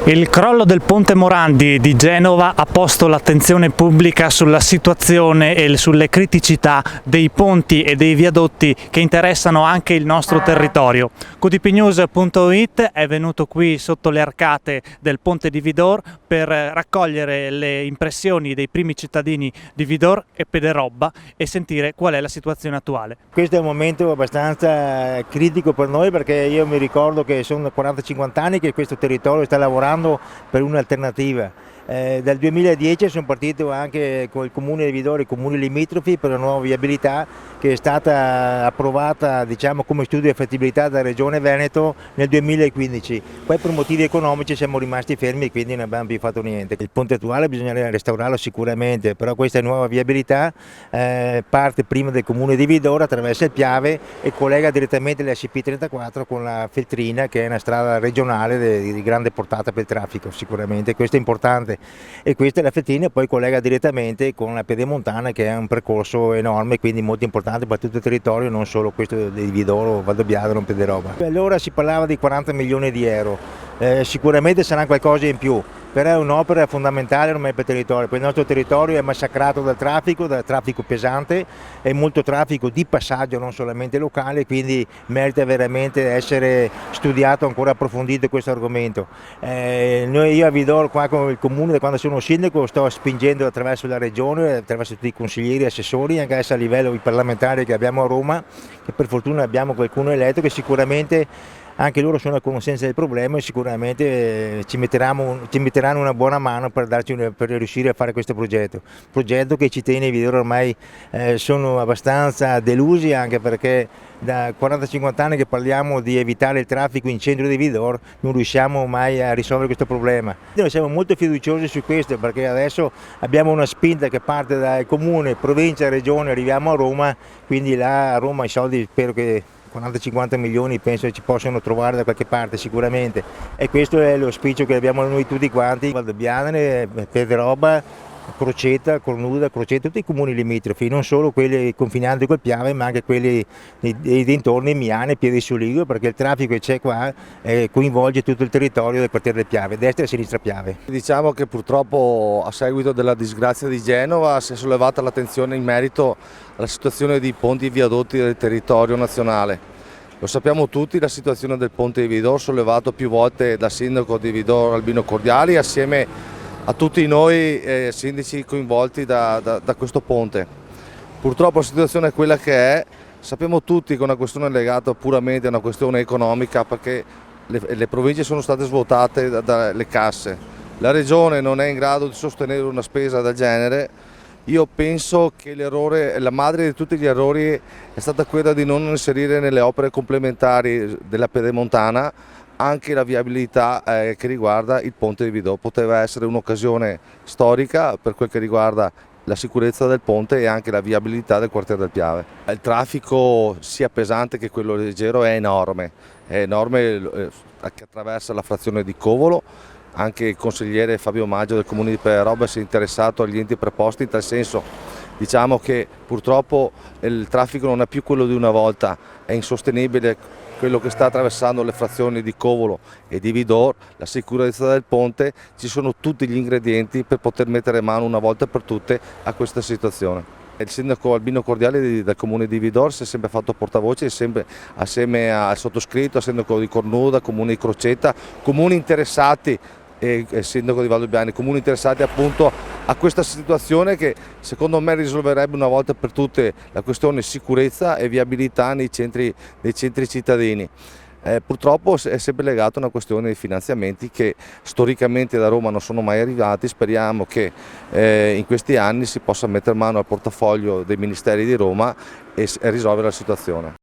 Il crollo del ponte Morandi di Genova ha posto l'attenzione pubblica sulla situazione e sulle criticità dei ponti e dei viadotti che interessano anche il nostro territorio. QTPnews.it è venuto qui sotto le arcate del ponte di Vidor per raccogliere le impressioni dei primi cittadini di Vidor e Pederobba e sentire qual è la situazione attuale. Questo è un momento abbastanza critico per noi, perché io mi ricordo che sono 40-50 anni che questo territorio sta lavorando per un'alternativa. Dal 2010 sono partito anche con il comune di Vidor e i comuni limitrofi per una nuova viabilità che è stata approvata, diciamo, come studio di fattibilità dalla Regione Veneto nel 2015. Poi per motivi economici siamo rimasti fermi e quindi non abbiamo più fatto niente. Il ponte attuale bisogna restaurarlo sicuramente, però questa nuova viabilità parte prima del comune di Vidor, attraversa il Piave e collega direttamente l'SP34 con la Feltrina, che è una strada regionale di grande portata per il traffico sicuramente. Questo è importante. E questa è la Feltrina e poi collega direttamente con la Pedemontana, che è un percorso enorme, quindi molto importante per tutto il territorio, non solo questo di Vidor o Valdobbiadene o Pederobba. Allora si parlava di 40 milioni di euro, sicuramente sarà qualcosa in più, però è un'opera fondamentale ormai per il territorio, perché il nostro territorio è massacrato dal traffico pesante e molto traffico di passaggio, non solamente locale, quindi merita veramente essere studiato ancora approfondito questo argomento. Io a Vidor, qua con il comune, da quando sono sindaco, sto spingendo attraverso la regione, attraverso tutti i consiglieri e assessori, anche adesso a livello di parlamentari che abbiamo a Roma, che per fortuna abbiamo qualcuno eletto che sicuramente anche loro sono a conoscenza del problema e sicuramente ci metteranno una buona mano per riuscire a fare questo progetto che i cittadini di Vidor ormai sono abbastanza delusi, anche perché da 40-50 anni che parliamo di evitare il traffico in centro di Vidor, non riusciamo mai a risolvere questo problema. Noi siamo molto fiduciosi su questo, perché adesso abbiamo una spinta che parte dal comune, provincia, regione, arriviamo a Roma, quindi là a Roma i soldi spero che 40-50 milioni penso che ci possono trovare da qualche parte sicuramente, e questo è l'auspicio che abbiamo noi tutti quanti, Valdobbiadene, Pederobba, Crocetta, Cornuda, Crocetta, tutti i comuni limitrofi, non solo quelli confinanti col Piave, ma anche quelli dei dintorni, Miane, Pieve Soligo, perché il traffico che c'è qua coinvolge tutto il territorio del quartiere del Piave, destra e sinistra Piave. Diciamo che purtroppo a seguito della disgrazia di Genova si è sollevata l'attenzione in merito alla situazione di ponti e viadotti del territorio nazionale. Lo sappiamo tutti, la situazione del ponte di Vidor, sollevato più volte dal sindaco di Vidor Albino Cordiali, assieme a tutti noi sindaci coinvolti da questo ponte. Purtroppo la situazione è quella che è, sappiamo tutti che è una questione legata puramente a una questione economica, perché le province sono state svuotate dalle casse, la regione non è in grado di sostenere una spesa del genere. Io penso che l'errore, la madre di tutti gli errori è stata quella di non inserire nelle opere complementari della Pedemontana anche la viabilità che riguarda il ponte di Vidor. Poteva essere un'occasione storica per quel che riguarda la sicurezza del ponte e anche la viabilità del quartiere del Piave. Il traffico sia pesante che quello leggero è enorme che attraversa la frazione di Covolo. Anche il consigliere Fabio Maggio del comune di Pederobba si è interessato agli enti preposti in tal senso. Diciamo che purtroppo il traffico non è più quello di una volta, è insostenibile quello che sta attraversando le frazioni di Covolo e di Vidor, la sicurezza del ponte, ci sono tutti gli ingredienti per poter mettere mano una volta per tutte a questa situazione. Il sindaco Albino Cordiali del comune di Vidor si è sempre fatto portavoce, assieme al sottoscritto, al sindaco di Cornuda, comune di Crocetta, comuni interessati e il sindaco di Valdobbiadene, comuni interessati appunto a questa situazione che secondo me risolverebbe una volta per tutte la questione sicurezza e viabilità nei centri cittadini. Purtroppo è sempre legato a una questione di finanziamenti che storicamente da Roma non sono mai arrivati. Speriamo che in questi anni si possa mettere mano al portafoglio dei ministeri di Roma e risolvere la situazione.